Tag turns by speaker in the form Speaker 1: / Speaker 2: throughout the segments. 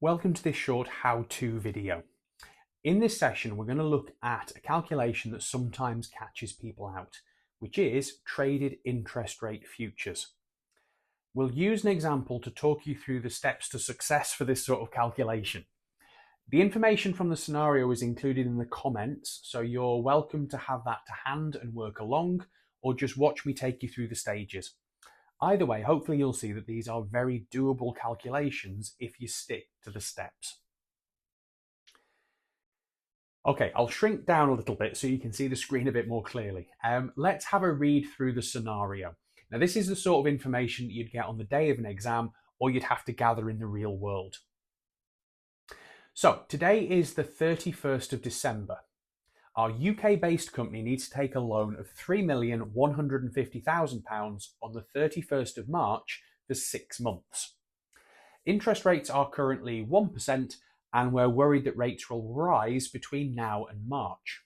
Speaker 1: Welcome to this short how-to video. In this session, we're going to look at a calculation that sometimes catches people out, which is traded interest rate futures. We'll use an example to talk you through the steps to success for this sort of calculation. The information from the scenario is included in the comments, so you're welcome to have that to hand and work along, or just watch me take you through the stages. Either way, hopefully you'll see that these are very doable calculations if you stick to the steps. Okay, I'll shrink down a little bit so you can see the screen a bit more clearly. Let's have a read through the scenario. Now, this is the sort of information that you'd get on the day of an exam or you'd have to gather in the real world. So, today is the 31st of December. Our UK-based company needs to take a loan of £3,150,000 on the 31st of March for 6 months. Interest rates are currently 1%, and we're worried that rates will rise between now and March.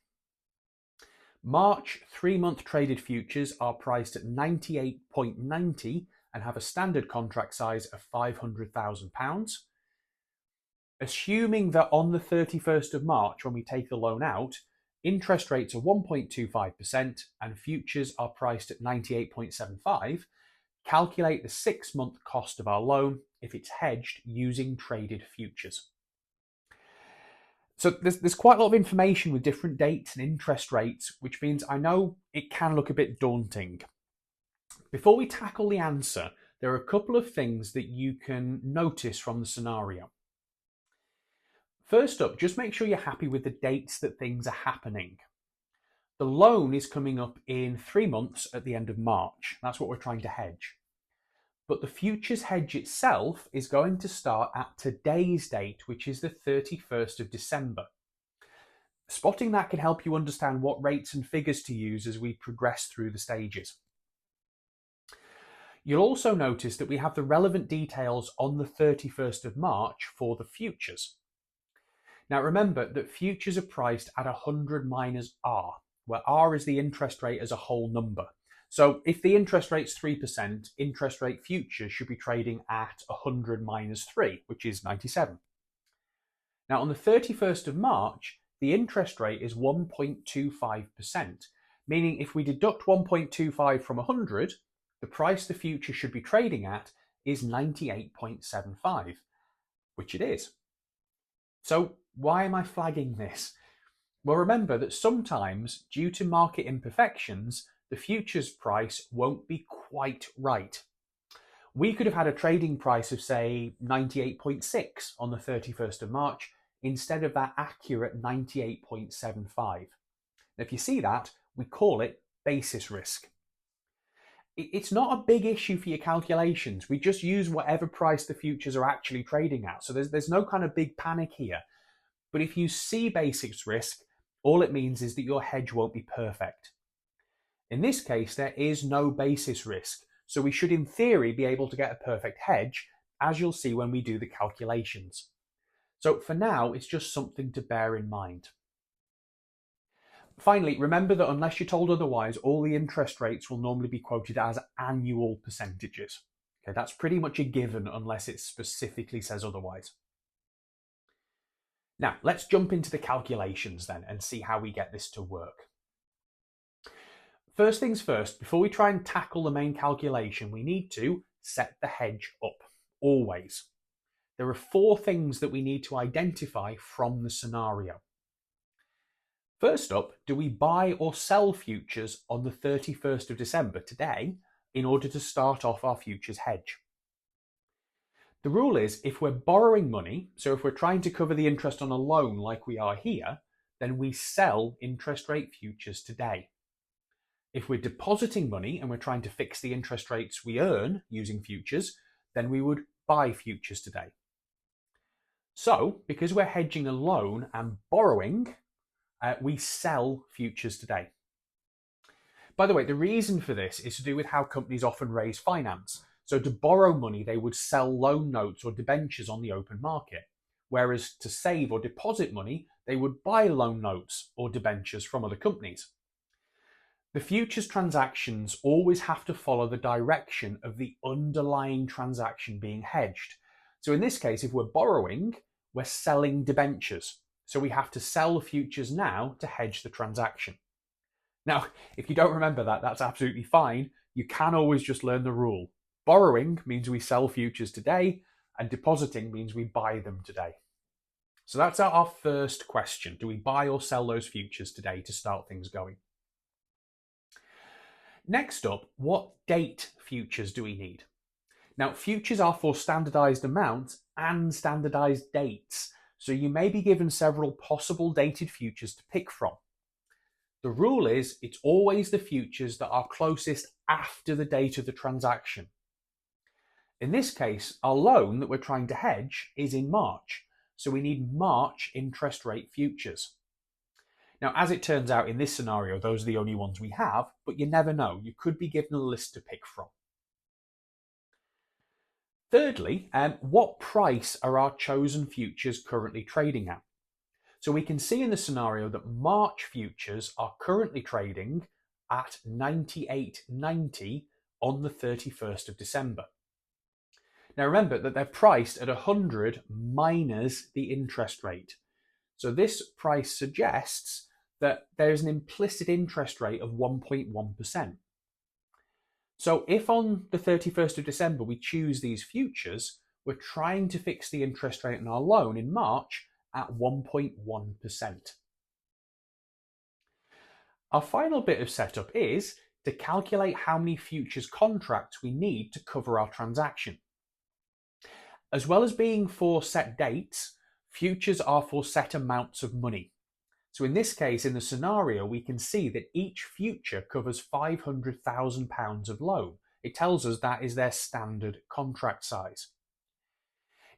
Speaker 1: March 3-month traded futures are priced at 98.90 and have a standard contract size of £500,000. Assuming that on the 31st of March, when we take the loan out, interest rates are 1.25% and futures are priced at 98.75, calculate the 6-month cost of our loan if it's hedged using traded futures. So there's quite a lot of information with different dates and interest rates, which means I know it can look a bit daunting. Before we tackle the answer, there are a couple of things that you can notice from the scenario. First up, just make sure you're happy with the dates that things are happening. The loan is coming up in 3 months at the end of March. That's what we're trying to hedge. But the futures hedge itself is going to start at today's date, which is the 31st of December. Spotting that can help you understand what rates and figures to use as we progress through the stages. You'll also notice that we have the relevant details on the 31st of March for the futures. Now remember that futures are priced at 100 minus R, where R is the interest rate as a whole number. So if the interest rate's 3%, interest rate futures should be trading at 100 minus 3, which is 97. Now on the 31st of March, the interest rate is 1.25%, meaning if we deduct 1.25 from 100, the price the future should be trading at is 98.75, which it is. So why am I flagging this? Well, remember that sometimes, due to market imperfections, the futures price won't be quite right. We could have had a trading price of, say, 98.6 on the 31st of March instead of that accurate 98.75. Now, if you see that, we call it basis risk. It's not a big issue for your calculations. We just use whatever price the futures are actually trading at. So there's no kind of big panic here. But if you see basis risk, all it means is that your hedge won't be perfect. In this case, there is no basis risk. So we should, in theory, be able to get a perfect hedge, as you'll see when we do the calculations. So for now, it's just something to bear in mind. Finally, remember that unless you're told otherwise, all the interest rates will normally be quoted as annual percentages. Okay, that's pretty much a given unless it specifically says otherwise. Now, let's jump into the calculations then and see how we get this to work. First things first, before we try and tackle the main calculation, we need to set the hedge up, always. There are 4 things that we need to identify from the scenario. First up, do we buy or sell futures on the 31st of December, today, in order to start off our futures hedge? The rule is if we're borrowing money, so if we're trying to cover the interest on a loan like we are here, then we sell interest rate futures today. If we're depositing money and we're trying to fix the interest rates we earn using futures, then we would buy futures today. So, because we're hedging a loan and borrowing, we sell futures today. By the way, the reason for this is to do with how companies often raise finance. So to borrow money, they would sell loan notes or debentures on the open market, whereas to save or deposit money, they would buy loan notes or debentures from other companies. The futures transactions always have to follow the direction of the underlying transaction being hedged. So in this case, if we're borrowing, we're selling debentures. So we have to sell futures now to hedge the transaction. Now, if you don't remember that, that's absolutely fine. You can always just learn the rule. Borrowing means we sell futures today, and depositing means we buy them today. So that's our first question. Do we buy or sell those futures today to start things going? Next up, what date futures do we need? Now, futures are for standardized amounts and standardized dates. So you may be given several possible dated futures to pick from. The rule is it's always the futures that are closest after the date of the transaction. In this case, our loan that we're trying to hedge is in March, so we need March interest rate futures. Now, as it turns out in this scenario, those are the only ones we have, but you never know. You could be given a list to pick from. Thirdly, what price are our chosen futures currently trading at? So we can see in the scenario that March futures are currently trading at 98.90 on the 31st of December. Now remember that they're priced at 100 minus the interest rate. So this price suggests that there's an implicit interest rate of 1.1%. So if on the 31st of December we choose these futures, we're trying to fix the interest rate on our loan in March at 1.1%. Our final bit of setup is to calculate how many futures contracts we need to cover our transaction. As well as being for set dates, futures are for set amounts of money. So in this case, in the scenario, we can see that each future covers £500,000 of loan. It tells us that is their standard contract size.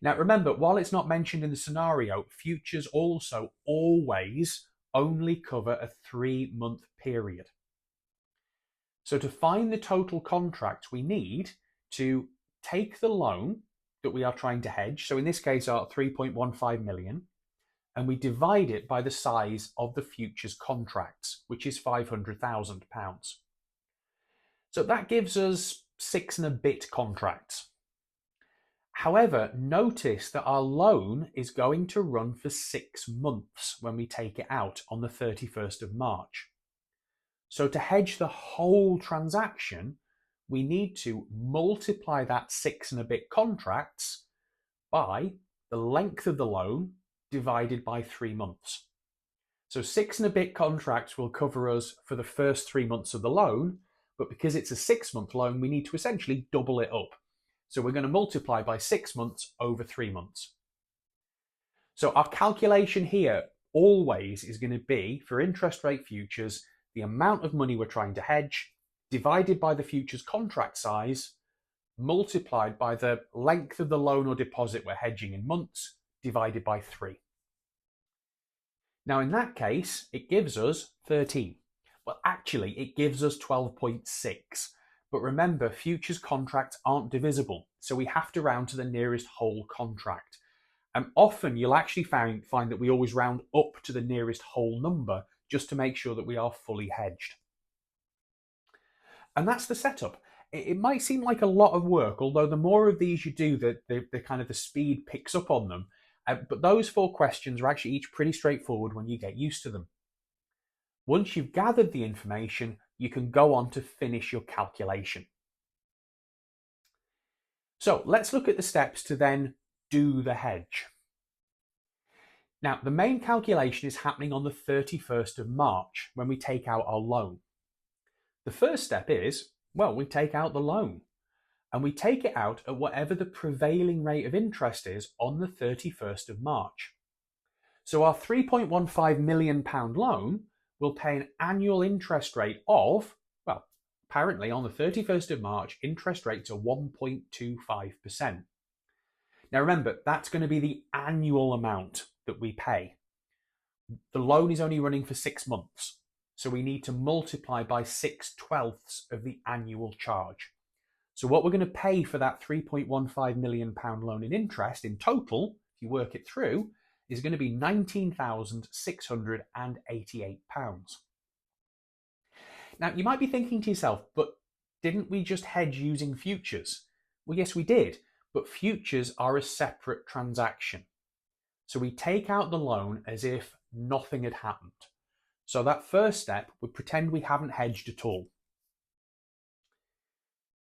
Speaker 1: Now remember, while it's not mentioned in the scenario, futures also always only cover a 3-month period. So to find the total contract, we need to take the loan that we are trying to hedge, so in this case our 3.15 million, and we divide it by the size of the futures contracts, which is £500,000. So that gives us 6 and a bit contracts. However, notice that our loan is going to run for 6 months when we take it out on the 31st of March. So to hedge the whole transaction, we need to multiply that 6 and a bit contracts by the length of the loan divided by 3 months. So 6 and a bit contracts will cover us for the first 3 months of the loan, but because it's a 6-month loan, we need to essentially double it up. So we're going to multiply by 6 months over 3 months. So our calculation here always is going to be, for interest rate futures, the amount of money we're trying to hedge divided by the futures contract size, multiplied by the length of the loan or deposit we're hedging in months, divided by 3. Now in that case, it gives us 13. Well, actually, it gives us 12.6. But remember, futures contracts aren't divisible, so we have to round to the nearest whole contract. And often you'll actually find that we always round up to the nearest whole number just to make sure that we are fully hedged. And that's the setup. It might seem like a lot of work, although the more of these you do, the kind of the speed picks up on them. But those 4 questions are actually each pretty straightforward when you get used to them. Once you've gathered the information, you can go on to finish your calculation. So let's look at the steps to then do the hedge. Now, the main calculation is happening on the 31st of March when we take out our loan. The first step is, well, we take out the loan and we take it out at whatever the prevailing rate of interest is on the 31st of March. So our £3.15 million loan will pay an annual interest rate of, well, apparently on the 31st of March, interest rates are 1.25%. Now remember, that's going to be the annual amount that we pay. The loan is only running for 6 months, so we need to multiply by 6/12 of the annual charge. So what we're going to pay for that £3.15 million loan in interest in total, if you work it through, is going to be £19,688. Now, you might be thinking to yourself, but didn't we just hedge using futures? Well, yes, we did, but futures are a separate transaction. So we take out the loan as if nothing had happened. So that first step, we pretend we haven't hedged at all.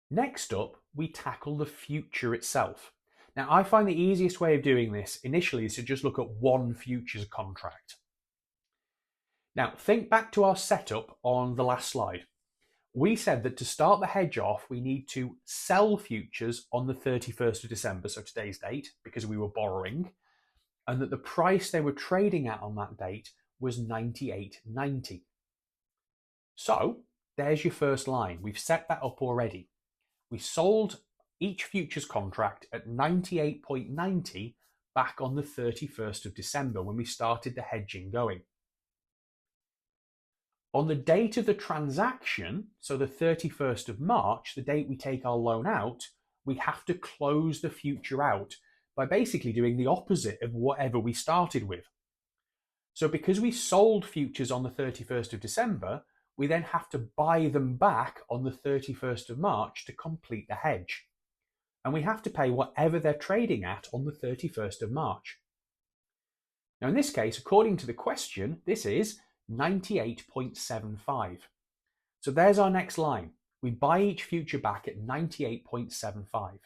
Speaker 1: Next up, we tackle the future itself. Now, I find the easiest way of doing this initially is to just look at one futures contract. Now, think back to our setup on the last slide. We said that to start the hedge off, we need to sell futures on the 31st of December, so today's date, because we were borrowing, and that the price they were trading at on that date was 98.90. So there's your first line. We've set that up already. We sold each futures contract at 98.90 back on the 31st of December when we started the hedging going. On the date of the transaction, so the 31st of March, the date we take our loan out, we have to close the future out by basically doing the opposite of whatever we started with. So because we sold futures on the 31st of December, we then have to buy them back on the 31st of March to complete the hedge. And we have to pay whatever they're trading at on the 31st of March. Now in this case, according to the question, this is 98.75. So there's our next line. We buy each future back at 98.75.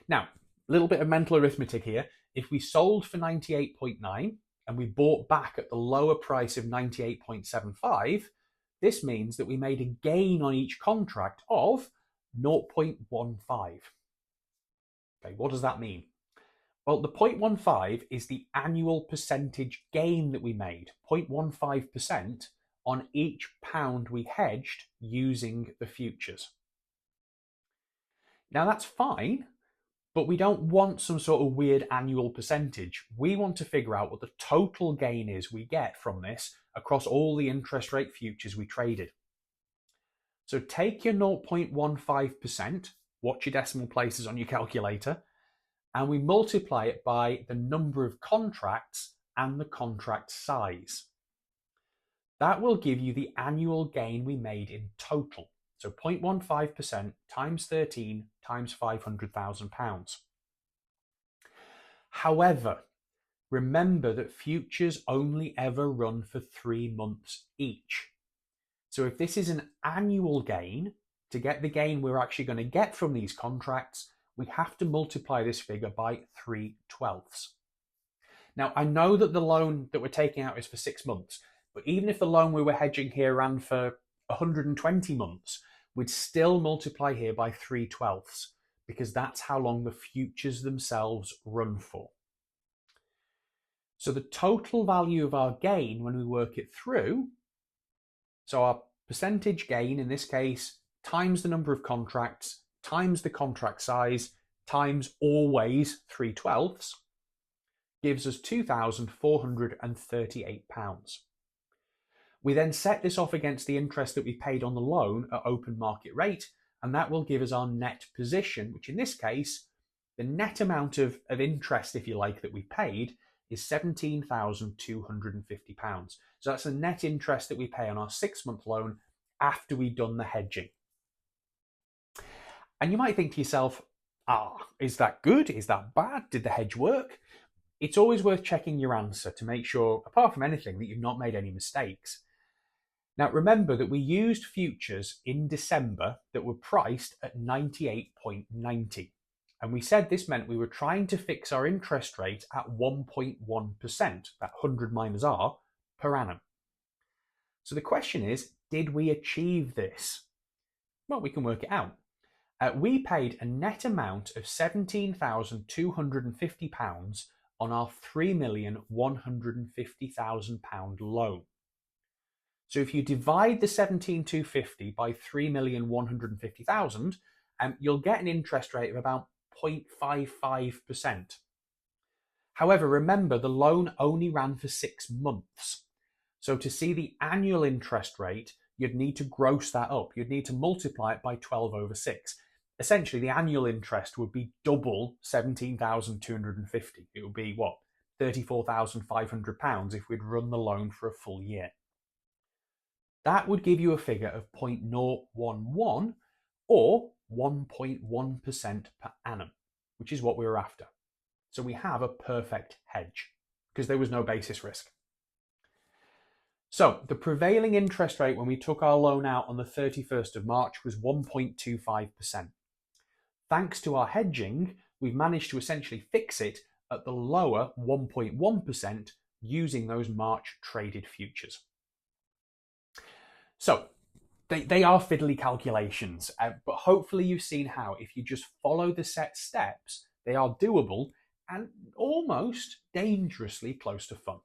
Speaker 1: Now, a little bit of mental arithmetic here. If we sold for 98.9 and we bought back at the lower price of 98.75, this means that we made a gain on each contract of 0.15. Okay, what does that mean? Well, the 0.15 is the annual percentage gain that we made, 0.15% on each pound we hedged using the futures. Now that's fine, but we don't want some sort of weird annual percentage. We want to figure out what the total gain is we get from this across all the interest rate futures we traded. So take your 0.15%, watch your decimal places on your calculator, and we multiply it by the number of contracts and the contract size. That will give you the annual gain we made in total. So 0.15% times 13 times £500,000. However, remember that futures only ever run for 3 months each. So if this is an annual gain, to get the gain we're actually going to get from these contracts, we have to multiply this figure by 3/12. Now, I know that the loan that we're taking out is for 6 months, but even if the loan we were hedging here ran for 120 months, we'd still multiply here by 3/12 because that's how long the futures themselves run for. So the total value of our gain when we work it through, so our percentage gain in this case, times the number of contracts, times the contract size, times always 3/12, gives us £2,438. We then set this off against the interest that we paid on the loan at open market rate, and that will give us our net position, which in this case, the net amount of interest, if you like, that we paid is £17,250. So that's the net interest that we pay on our 6-month loan after we've done the hedging. And you might think to yourself, is that good? Is that bad? Did the hedge work? It's always worth checking your answer to make sure, apart from anything, that you've not made any mistakes. Now, remember that we used futures in December that were priced at 98.90. And we said this meant we were trying to fix our interest rate at 1.1%, that 100 minus R, per annum. So the question is, did we achieve this? Well, we can work it out. We paid a net amount of £17,250 on our £3,150,000 loan. So if you divide the 17,250 by 3,150,000, you'll get an interest rate of about 0.55%. However, remember the loan only ran for 6 months. So to see the annual interest rate, you'd need to gross that up. You'd need to multiply it by 12/6. Essentially, the annual interest would be double 17,250. It would be, what, £34,500 if we'd run the loan for a full year. That would give you a figure of 0.011 or 1.1% per annum, which is what we were after. So we have a perfect hedge because there was no basis risk. So the prevailing interest rate when we took our loan out on the 31st of March was 1.25%. Thanks to our hedging, we've managed to essentially fix it at the lower 1.1% using those March traded futures. So they are fiddly calculations, but hopefully you've seen how if you just follow the set steps, they are doable and almost dangerously close to fun.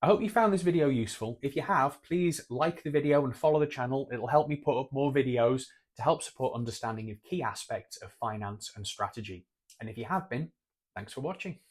Speaker 1: I hope you found this video useful. If you have, please like the video and follow the channel. It'll help me put up more videos to help support understanding of key aspects of finance and strategy. And if you have been, thanks for watching.